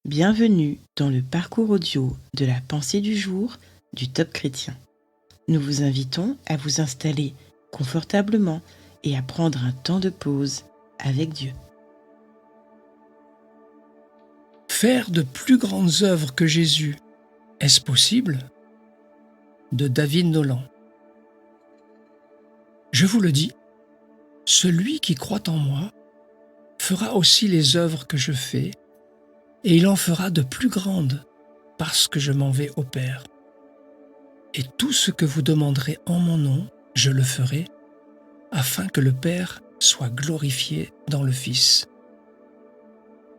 Bienvenue dans le parcours audio de la pensée du jour du Top Chrétien. Nous vous invitons à vous installer confortablement et à prendre un temps de pause avec Dieu. Faire de plus grandes œuvres que Jésus, est-ce possible ? De David Nolan. Je vous le dis, celui qui croit en moi fera aussi les œuvres que je fais, et il en fera de plus grandes, parce que je m'en vais au Père. Et tout ce que vous demanderez en mon nom, je le ferai, afin que le Père soit glorifié dans le Fils.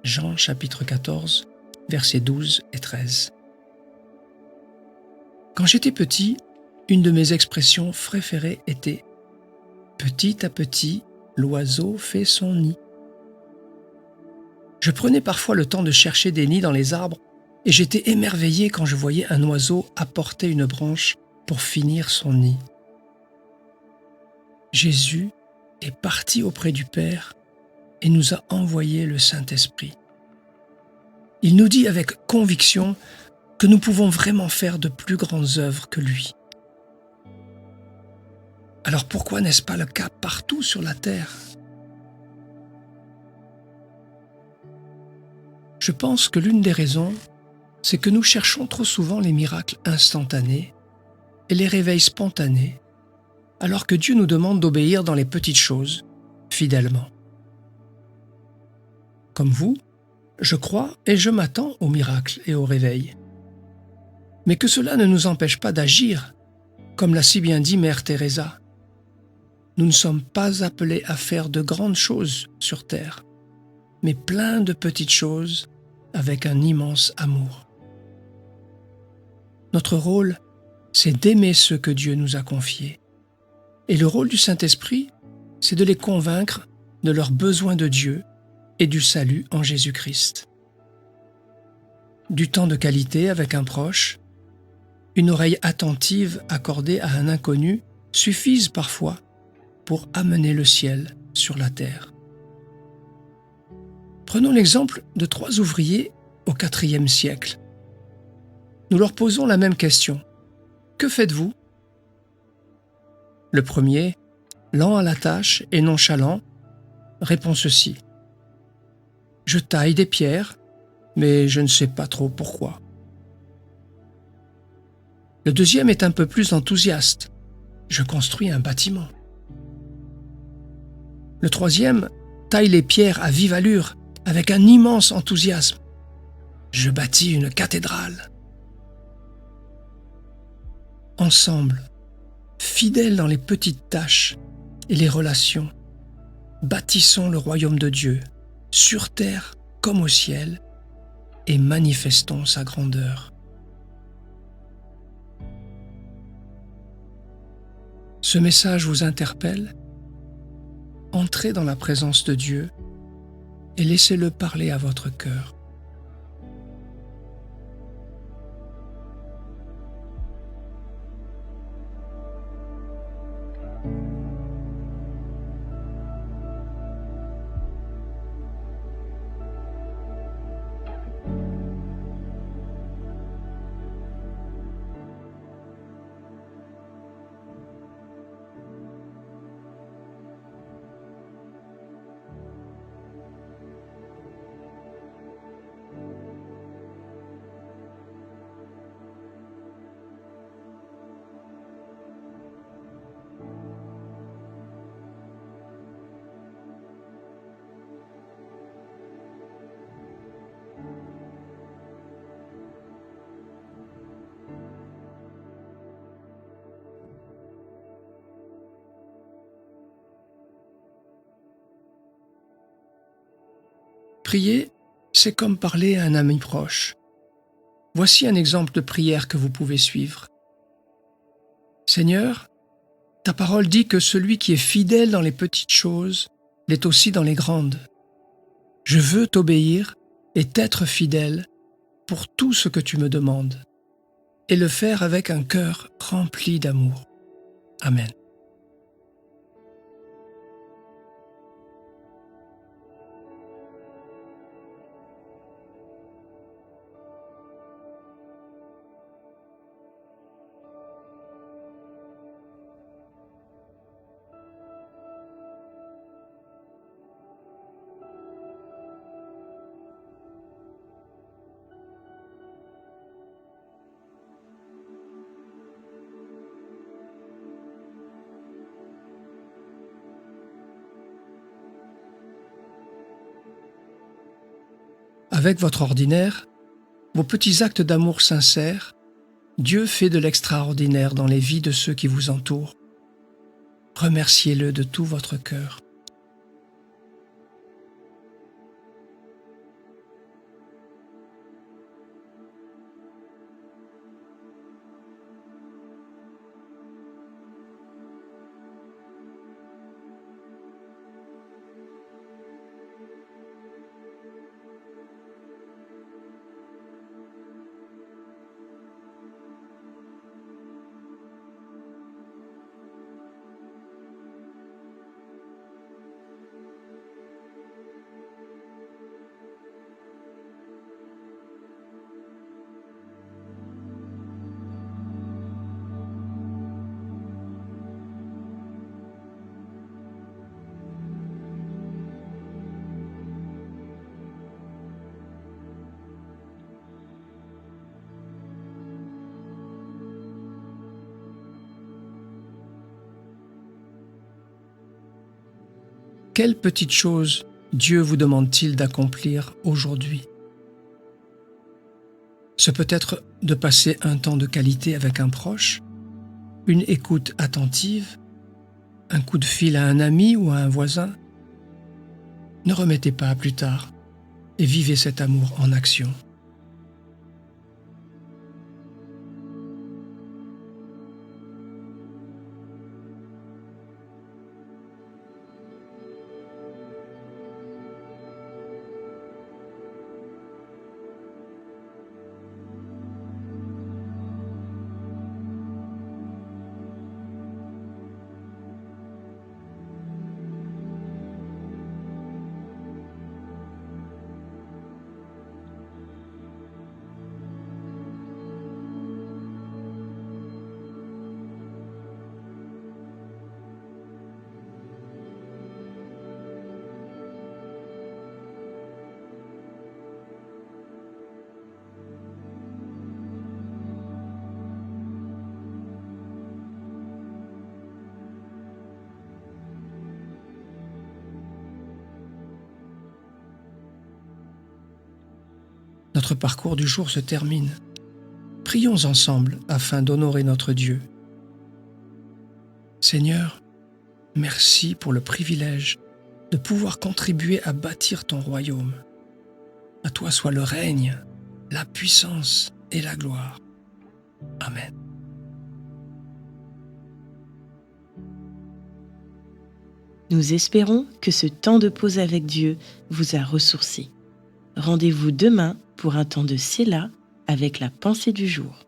Jean chapitre 14, versets 12 et 13. Quand j'étais petit, une de mes expressions préférées était « Petit à petit, l'oiseau fait son nid ». Je prenais parfois le temps de chercher des nids dans les arbres et j'étais émerveillé quand je voyais un oiseau apporter une branche pour finir son nid. Jésus est parti auprès du Père et nous a envoyé le Saint-Esprit. Il nous dit avec conviction que nous pouvons vraiment faire de plus grandes œuvres que lui. Alors pourquoi n'est-ce pas le cas partout sur la terre ? Je pense que l'une des raisons, c'est que nous cherchons trop souvent les miracles instantanés et les réveils spontanés, alors que Dieu nous demande d'obéir dans les petites choses, fidèlement. Comme vous, je crois et je m'attends aux miracles et aux réveils. Mais que cela ne nous empêche pas d'agir, comme l'a si bien dit Mère Teresa. Nous ne sommes pas appelés à faire de grandes choses sur terre, mais plein de petites choses avec un immense amour. Notre rôle, c'est d'aimer ceux que Dieu nous a confiés. Et le rôle du Saint-Esprit, c'est de les convaincre de leur besoin de Dieu et du salut en Jésus-Christ. Du temps de qualité avec un proche, une oreille attentive accordée à un inconnu suffisent parfois pour amener le ciel sur la terre. Prenons l'exemple de 3 ouvriers au IVe siècle. Nous leur posons la même question. Que faites-vous ? Le premier, lent à la tâche et nonchalant, répond ceci. Je taille des pierres, mais je ne sais pas trop pourquoi. Le deuxième est un peu plus enthousiaste. Je construis un bâtiment. Le troisième taille les pierres à vive allure, avec un immense enthousiasme. Je bâtis une cathédrale. Ensemble, fidèles dans les petites tâches et les relations, bâtissons le royaume de Dieu, sur terre comme au ciel, et manifestons sa grandeur. Ce message vous interpelle ? Entrez dans la présence de Dieu et laissez-le parler à votre cœur. Prier, c'est comme parler à un ami proche. Voici un exemple de prière que vous pouvez suivre. Seigneur, ta parole dit que celui qui est fidèle dans les petites choses l'est aussi dans les grandes. Je veux t'obéir et t'être fidèle pour tout ce que tu me demandes, et le faire avec un cœur rempli d'amour. Amen. Avec votre ordinaire, vos petits actes d'amour sincère, Dieu fait de l'extraordinaire dans les vies de ceux qui vous entourent. Remerciez-le de tout votre cœur. Quelle petite chose Dieu vous demande-t-il d'accomplir aujourd'hui? Ce peut être de passer un temps de qualité avec un proche, une écoute attentive, un coup de fil à un ami ou à un voisin. Ne remettez pas à plus tard et vivez cet amour en action. Notre parcours du jour se termine. Prions ensemble afin d'honorer notre Dieu. Seigneur, merci pour le privilège de pouvoir contribuer à bâtir ton royaume. À toi soit le règne, la puissance et la gloire. Amen. Nous espérons que ce temps de pause avec Dieu vous a ressourci. Rendez-vous demain pour un temps de Séla avec la pensée du jour.